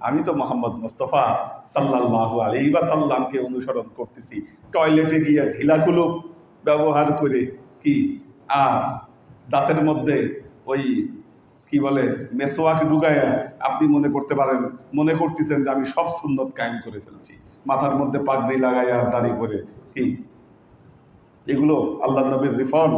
আমি তো মুহাম্মদ মুস্তাফা সাল্লাল্লাহু আলাইহি ওয়াসাল্লামকে অনুসরণ করতেছি। টয়লেটে গিয়ে ঢিলাকুলো ব্যবহার করে কি আর দাঁতের মধ্যে ওই কি বলে মেসওয়াক ঢুকায়া আপনি মনে করতেছেন যে আমি সব সুন্নত কায়েম করে ফেলছি। মাথার মধ্যে পাগড়ি লাগাই আর দাড়ি করে কি, এগুলো আল্লাহ নবীর রিফর্ম?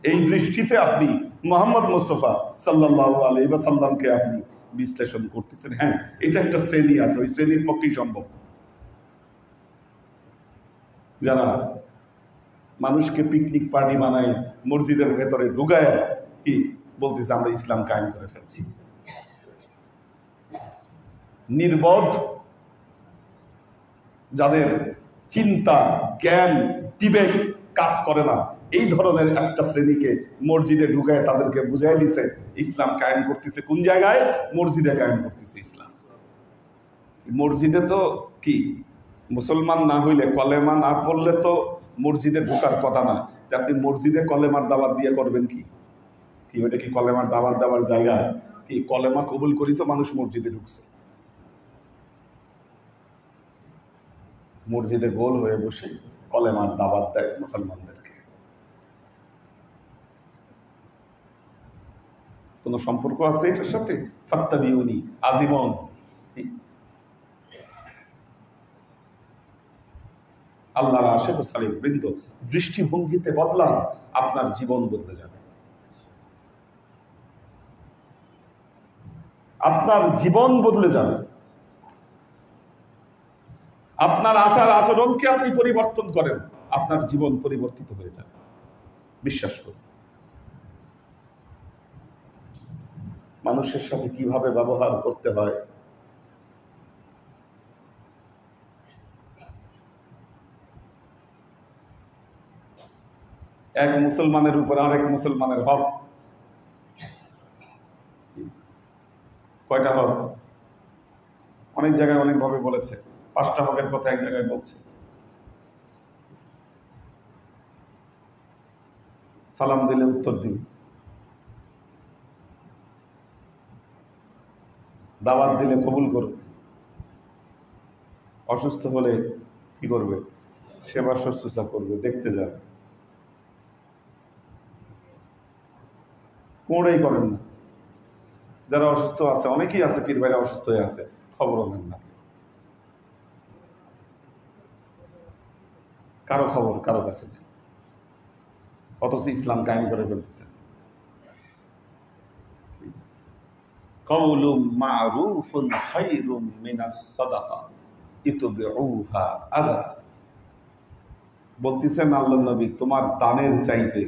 এই দৃষ্টিতে আপনি মুহাম্মদ মুস্তাফা সাল্লাল্লাহু আলাইহি ওয়াসাল্লামকে আপনি বিশ্লেষণ করতেছেন। হ্যাঁ, এটা একটা শ্রেণী আছে, ওই শ্রেণীর পক্ষেই সম্ভব, যারা মানুষকে পিকনিক পার্টি বানায় মসজিদের ভেতরে ঢুকায় কি বলতেছে আমরা ইসলাম কায়েম করে ফেলছি। নির্বোধ, যাদের চিন্তা, জ্ঞান, বিবেক কাজ করে না, এই ধরনের একটা শ্রেণীকে মসজিদে ঢুকায় তাদেরকে বুঝাই দিছে ইসলাম কায়েম করতেছে। কোন জায়গায়? মসজিদে কায়েম করতেছে ইসলাম। মসজিদে তো কি মুসলমান না হইলে, কলেমা না পড়লে তো মসজিদে ঢোকার কথা না। আপনি মসজিদে কলেমার দাওয়াত দিয়ে করবেন কি? ওইটা কি কলেমার দাওয়াত দেওয়ার জায়গা? কি কলেমা কবুল করি তো মানুষ মসজিদে ঢুকছে। মসজিদে গোল হয়ে বসে কলেমার দাওয়াত দেয় মুসলমানদেরকে। কোন সম্পর্ক আছে এটার সাথে? ফাত্তাবিউনি আজীবন। আল্লাহর আশিক ও সালেক বৃন্দ, দৃষ্টিভঙ্গিতে বদলান, আপনার জীবন বদলে যাবে। আপনার জীবন বদলে যাবে। আপনার আচার আচরণকে আপনি পরিবর্তন করেন, আপনার জীবন পরিবর্তিত হয়ে যাবে। বিশ্বাস করুন। মানুষের সাথে কিভাবে ব্যবহার করতে হয়, এক মুসলমানের উপর আরেক মুসলমানের হক। কয়টা হক? অনেক জায়গায় অনেকভাবে বলেছে। 5টা হকের কথা এক জায়গায় বলছে। সালাম দিলে উত্তর দিন, দাওয়াত দিলে কবুল করবে, অসুস্থ হলে কি করবে? সেবা শুশ্রূষা করবে, দেখতে যাবে। কোনটাই করেন না। যারা অসুস্থ আছে, অনেকেই আছে পীর ভাইরা অসুস্থ হয়ে আছে, খবরও নেন না। কারো খবর কারো কাছে নেই, অথচ ইসলাম কায়েম করে ফেলতেছে। কাউলুম মারুফুন খায়রুম মিনাস সাদাকা ইতুবিউহা আলা। বলতেছেন আল্লাহর নবী, তোমার দানের চাইতে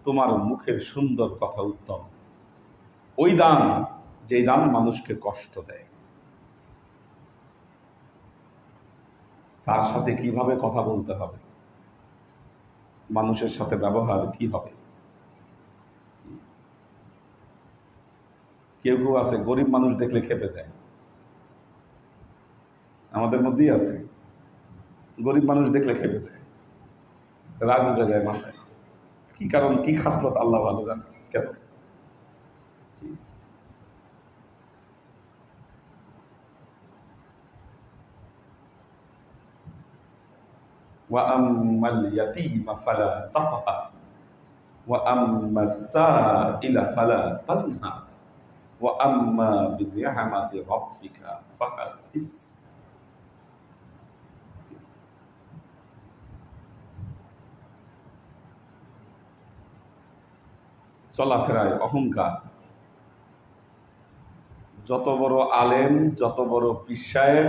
তোমার মুখের সুন্দর কথা উত্তম। ওই দান যেই দান মানুষকে কষ্ট দেয়। কার সাথে কিভাবে কথা বলতে হবে, মানুষের সাথে ব্যবহার কি হবে। কেউ কেউ আছে গরিব মানুষ দেখলে খেপে যায়, আমাদের মধ্যেই আছে গরিব মানুষ দেখলে খেপে যায়, রাগ উঠে যায় মাথায়। কি কারণ, কি খাসলত আল্লাহ ভালো জানে কেন। وَأَمَّا الْيَتِيمَ فَلَا تَقْهَرْ وَأَمَّا السَّائِلَ فَلَا تَنْهَرْ وَأَمَّا بِنِعْمَةِ رَبِّكَ فَحَدِّثْ। চলাফেরায় অহংকার, যত বড় আলেম, যত বড় পীর সাহেব,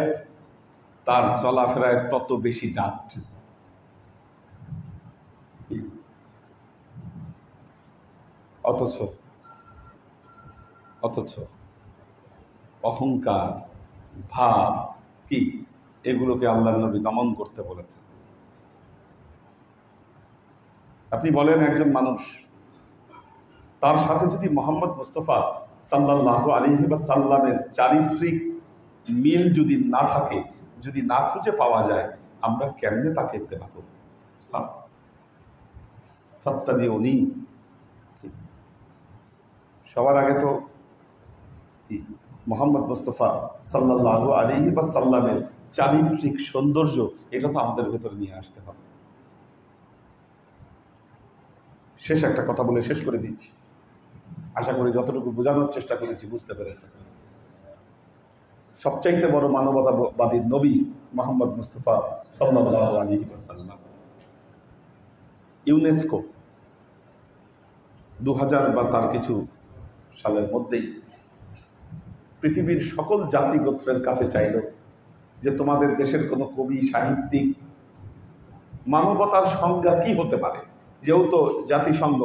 তার চলাফেরায় তত বেশি ডাট। অথচ অহংকার ভাব কি, এগুলোকে আল্লাহর নবী দমন করতে বলেছেন। আপনি বলেন একজন মানুষ, তার সাথে যদি মোহাম্মদ মুস্তাফা সাল্লাল্লাহু আলাইহি ওয়াসাল্লামের চারিত্রিক মিল যদি না থাকে, যদি না খুঁজে পাওয়া যায়, আমরা কেমনে তাকে ইত্তেবা করব? ফাত্তাবিউনি, সবার আগে তো মোহাম্মদ মুস্তাফা সাল্লাল্লাহু আলাইহি ওয়াসাল্লামের চারিত্রিক সৌন্দর্য, এটা তো আমাদের ভেতরে নিয়ে আসতে হবে। শেষ একটা কথা বলে শেষ করে দিচ্ছি, আশা করি যতটুকু বোঝানোর চেষ্টা করেছি বুঝতে পেরেছেন। সবচাইতে বড় মানবতাবাদী নবী মোহাম্মদ মুস্তাফা সাল্লাল্লাহু আলাইহি ওয়াসাল্লাম। ইউনেস্কো 2000 বা তার কিছু সালের মধ্যেই পৃথিবীর সকল জাতি গোত্রের কাছে চাইল যে তোমাদের দেশের কোনো কবি, সাহিত্যিক, মানবতার সংজ্ঞা কি হতে পারে। যেহেতু জাতিসংঘ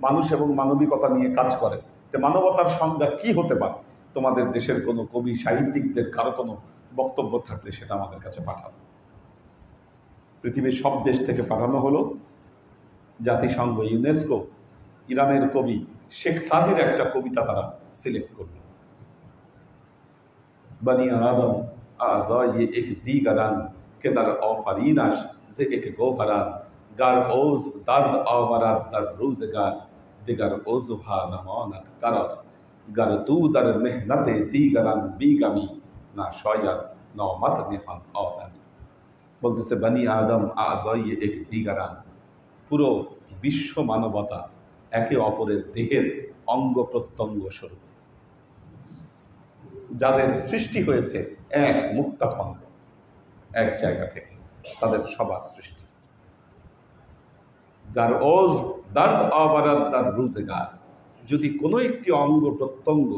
মানুষ এবং মানবিকতা নিয়ে কাজ করে, তো মানবতার সংজ্ঞা কি হতে পারে, তোমাদের দেশের কোনো কবি, সাহিত্যিকদের কারো কোনো বক্তব্য থাকলে সেটা আমাদের কাছে পাঠাবো। পৃথিবীর সব দেশ থেকে পাঠানো হলো। জাতিসংঘ, ইউনেস্কো ইরানের কবি শেখ সাদির একটা কবিতা তারা সিলেক্ট করল। बनी आदम आज़ा ये एक दीगरान के दर आफरीनश से एक गोहरान गर ओज दर्द आवरद दर रोज़गार दिगर ओज़हा नमानत करार गर तू दर मेहनत दीगरान बीगमी ना शायद नौमत निहान आदमी। বলতেছে বনি আদম আযা ये एक दीगरान, পুরো বিশ্ব মানবতা একে অপরের দেহের অঙ্গ প্রত্যঙ্গ স্বরূপ, যাদের সৃষ্টি হয়েছে এক মুক্তাখণ্ড, এক জায়গা থেকে, তাদের সবার সৃষ্টি। গার ওজ দার্দ আবারাত দার রুজগার, যদি কোনো একটি অঙ্গ প্রত্যঙ্গ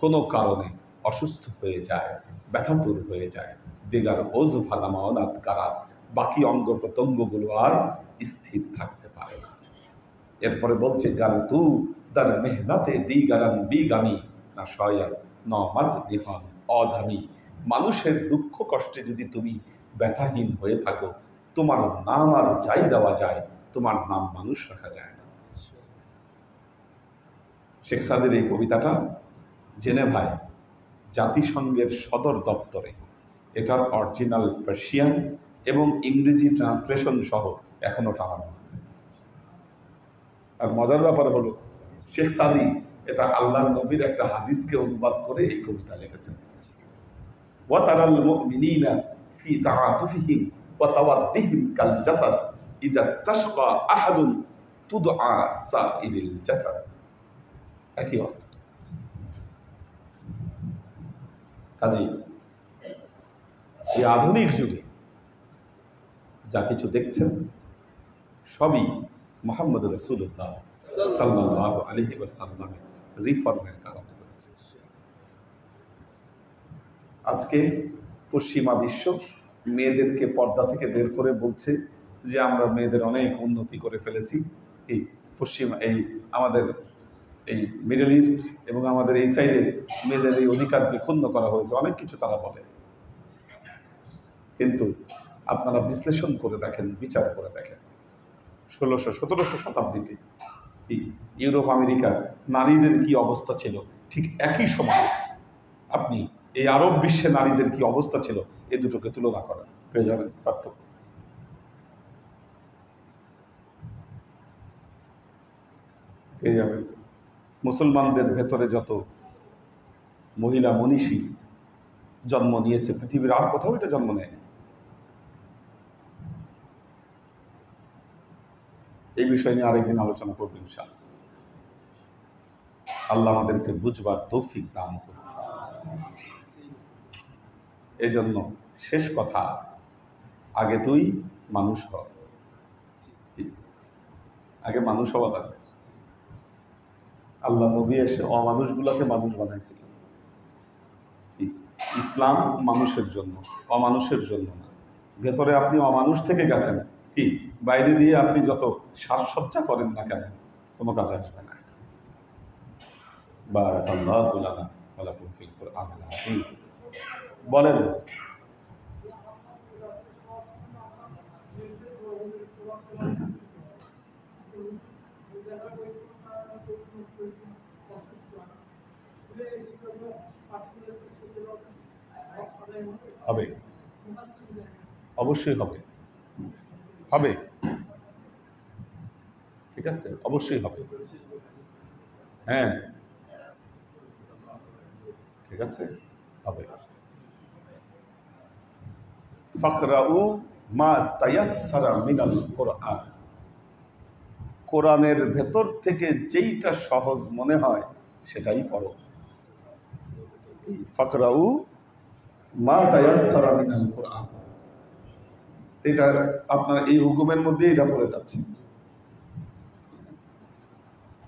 কোনো কারণে অসুস্থ হয়ে যায়, ব্যথাতুর হয়ে যায়, দিগার ওজ ভাদামাওনাত কারার, বাকি অঙ্গ প্রত্যঙ্গগুলো আর স্থির থাকতে পারে না। এরপরে বলছে গার তু দার মেহনাতে দিগারান বিগামি না শয়াত নমাত দিহান অধামি। মানুষের দুঃখ কষ্টে যদি তুমি ব্যথাহীন হয়ে থাকো, তোমার নাম আর যাই দেওয়া যায়, তোমার নাম মানুষ রাখা যায় না। শেখ সাদের এই কবিতাটা জেনেভায় জাতিসংঘের সদর দপ্তরে, এটার অরিজিনাল পার্সিয়ান এবং ইংরেজি ট্রান্সলেশন সহ এখনো টানানো আছে। আর মজার ব্যাপার হলো, শেখ সাদি এটা আল্লাহর নবীর একটা হাদিসকে অনুবাদ করে এই কবিতা লিখেছেন। ওয়া তারাল মুমিনিনা ফি তাআতুফিহিম ওয়া তাওয়াদ্দিহিম কাল জাসাদ ইজা ইস্তাশকা আহাদুন তুদআ সাইরিল জাসাদ। একই অর্থ। কাজেই এই আধুনিক যুগে যা কিছু দেখছেন সবই মুহাম্মদ রাসূলুল্লাহ সাল্লাল্লাহু আলাইহি ওয়াসাল্লামের রিফর্মের কারণে হয়েছে। আজকে পশ্চিমা বিশ্ব মেয়েদেরকে পর্দা থেকে বের করে বলছে যে আমরা মেয়েদের অনেক উন্নতি করে ফেলেছি। এই পশ্চিমা, এই আমাদের এই মিডল ইস্ট এবং আমাদের এই সাইডে মেয়েদের এই অধিকারকে ক্ষুণ্ণ করা হয়েছে, অনেক কিছু তারা বলে। কিন্তু আপনারা বিশ্লেষণ করে দেখেন, বিচার করে দেখেন, 1600-1700 শতাব্দীতে ইউরোপ আমেরিকার নারীদের কি অবস্থা ছিল, ঠিক একই সময় আপনি এই আরব বিশ্বে নারীদের কি অবস্থা ছিল, এ দুটোকে তুলনা করেন, পেয়ে যাবেন পার্থক্য। পেয়ে যাবেন। মুসলমানদের ভেতরে যত মহিলা মনীষী জন্ম নিয়েছে, পৃথিবীর আর কোথাও এটা জন্ম নেয়নি। এই বিষয় নিয়ে আরেকদিন আলোচনা করবো ইনশাআল্লাহ। আল্লাহ আমাদেরকে বুঝবার তৌফিক দান করুন। এই জন্য শেষ কথা, আগে তুই মানুষ হ, আগে মানুষ হওয়া দরকার। আল্লাহ নবী এসে অমানুষগুলোকে মানুষ বানাইছিল। ইসলাম মানুষের জন্য, অমানুষের জন্য না। ভেতরে আপনি অমানুষ থেকে গেছেন, কি বাইরে দিয়ে আপনি যত সাজসজ্জা করেন না কেন, কোনো কাজে আসবে না। বারাকাল্লাহু লানা ওয়া লাকুম ফিল কুরআনিল আযীম। বলেন। হবে, অবশ্যই হবে, হবে, ঠিক আছে, অবশ্যই হবে। হ্যাঁ, ঠিক আছে, হবে। ফাকরাউ মা তায়াসসারা মিনাল কুরআন, কোরআনের ভেতর থেকে যেইটা সহজ মনে হয় সেটাই পড়ো। ফাকরাউ মা তায়াসসারা মিনাল কুরআন, এটা আপনার এই হুকুমের মধ্যে এটা পড়ে যাচ্ছে।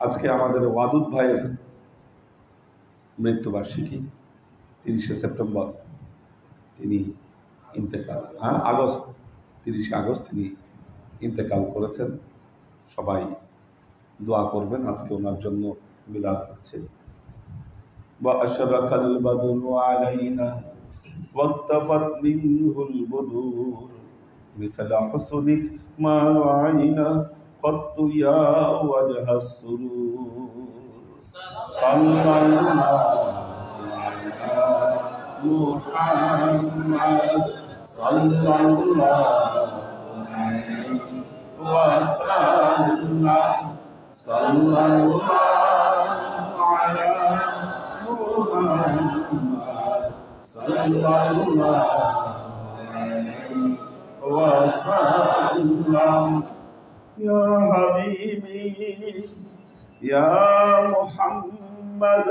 আজকে আমাদের ওয়াদুদ ভাইয়ের মৃত্যুবার্ষিকী, 30শে সেপ্টেম্বর তিনি ইন্তেকাল, 30শে আগস্ট তিনি ইন্তেকাল করেছেন। সবাই দোয়া করবেন, আজকে ওনার জন্য মিলাদ হচ্ছে। وأشرق البدر علينا واقتفت منه البدور مثل حسنك ما رأينا قط يا وجه السرور صلى الله على محمد صلى الله عليه وسلم صلى الله على محمد صلى الله عليه وسلم يا حبيبي يا محمد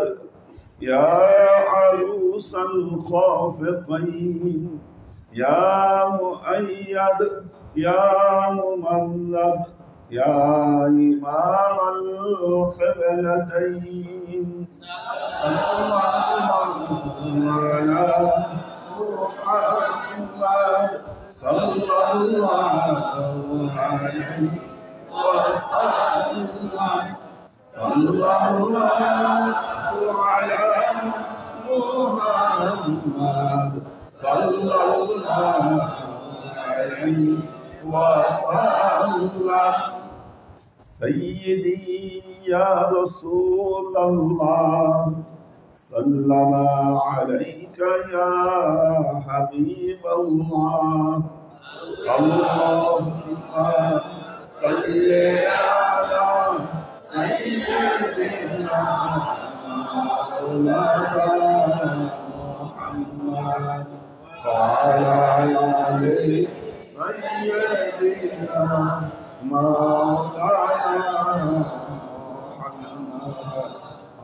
يا عروس الخافقين يا مؤيد يا مملد يا إمام القبلتين اللهم على محمد صلى الله عليه وسلم صلى الله على محمد صلى الله عليه وسلم سيدي يا رسول الله سلم عليك يا حبيب الله اللهم صل على سيدنا مولانا محمد وعلى آله سيدنا مولانا محمد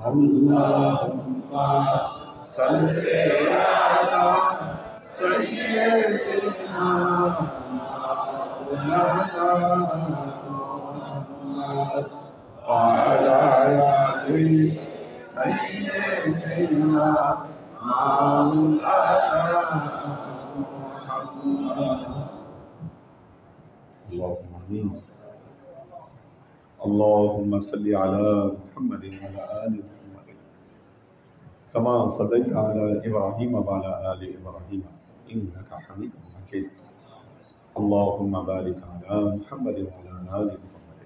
اللهم صل على سيدنا مولانا محمد وعلى آله سيدنا مولانا محمد اللهم آمين. اللهم صل على محمد وعلى آل محمد كما صليت على إبراهيم وعلى آل إبراهيم إنك حميد مجيد اللهم بارك على محمد وعلى آل محمد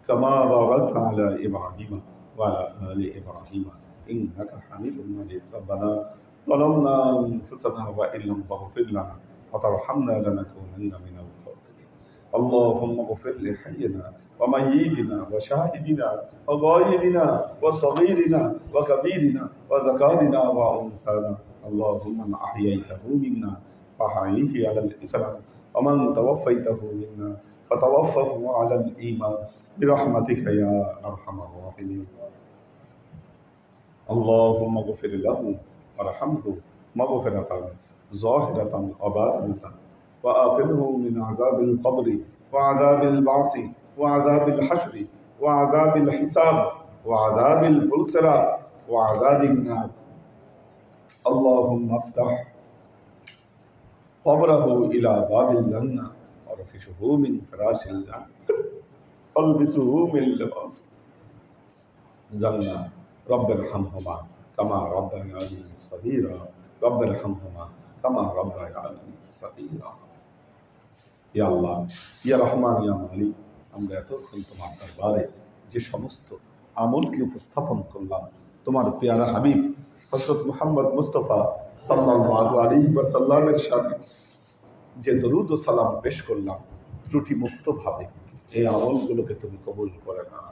كما باركت على إبراهيم وعلى آل إبراهيم إنك حميد مجيد ربنا ظلمنا أنفسنا وإن لم تغفر لنا وترحمنا لنكونن من الخاسرين اللهم اغفر لحينا وميتنا وشاهدنا وغائبنا وصغيرنا وكبيرنا وذكرنا وأنثانا اللهم من أحييته منا فأحيه على الإسلام ومن توفيته منا فتوفه على الإيمان برحمتك يا أرحم الراحمين اللهم اغفر له وارحمه مغفرة ظاهرة وباطنة وآخذه من عذاب القبر وعذاب البعث وعذاب الحشر وعذاب الحساب وعذاب البلسرات وعذاب النار اللهم افتح قبره إلى باب الجنة ورفشه من فراش الجنة والبسه من لباس الجنة رب ارحمهما كما ربياني صغيرا رب ارحمهما كما ربياني صغيرا ইয়া আল্লাহ ইয়া রহমান ইয়া মালিক আমরা এতক্ষণ তোমার দরবারে যে সমস্ত আমলকে উপস্থাপন করলাম তোমার পেয়ারা হাবিব হযরত মুহাম্মদ মুস্তাফা সাল্লাল্লাহু আলাইহি ওয়াসাল্লামের সাথে যে দরুদ ও সালাম পেশ করলাম ত্রুটি মুক্তভাবে এই আমলগুলোকে তুমি কবুল করে নাও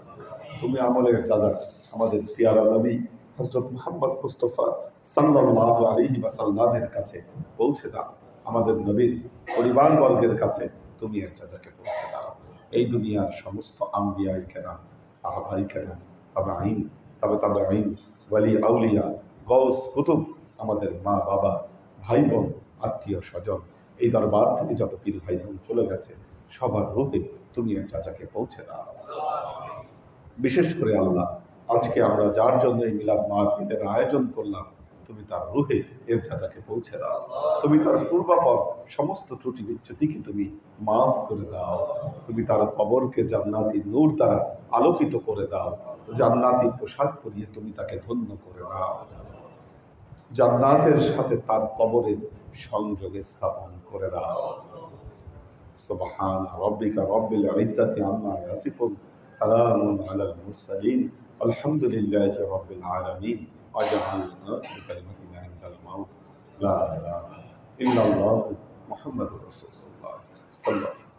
তুমি আমলের চাদর আমাদের পেয়ারা নবী হযরত মুহাম্মদ মুস্তাফা সাল্লাল্লাহু আলাইহি ওয়াসাল্লামের কাছে পৌঁছে দাও আমাদের নবীর পরিবারবর্গের কাছে তুমি এর চাচাকে পৌঁছে দাও এই দুনিয়ার সমস্ত আম্বিয়ায়ে কেরাম সাহাবায়ে কেরাম তাবেঈন তাবেঈন ওয়ালি আউলিয়া গৌস কুতুব আমাদের মা বাবা ভাই বোন আত্মীয় স্বজন এই দরবার থেকে যত পীর ভাই বোন চলে গেছে সবার রূহে তুমি এর চাচাকে পৌঁছে দাও বিশেষ করে আল্লাহ আজকে আমরা যার জন্য এই মিলাদ মাহফিলের আয়োজন করলাম তুমি তার রূহে এর চাচাকে পৌঁছে দাও তুমি তার পূর্বাপর সমস্ত ত্রুটি বিচ্যুতিকে তুমি মাফ করে দাও তুমি তার কবরকে জান্নাতি নূর দ্বারা আলোকিত করে দাও জান্নাতি পোশাক পরিয়ে তুমি তাকে ধন্য করে দাও জান্নাতের সাথে তার কবরের সংযোগে স্থাপন করে দাও সুবহান রাব্বিকা রাব্বিল ইজ্জাতি আম্মা ইয়াসিফুন সালামুন আলাল মুরসালিন আলহামদুলিল্লাহি রাব্বিল আলামিন وجعلنا بكلمتنا عند الموت لا اله الا الله محمد رسول الله صلى الله عليه وسلم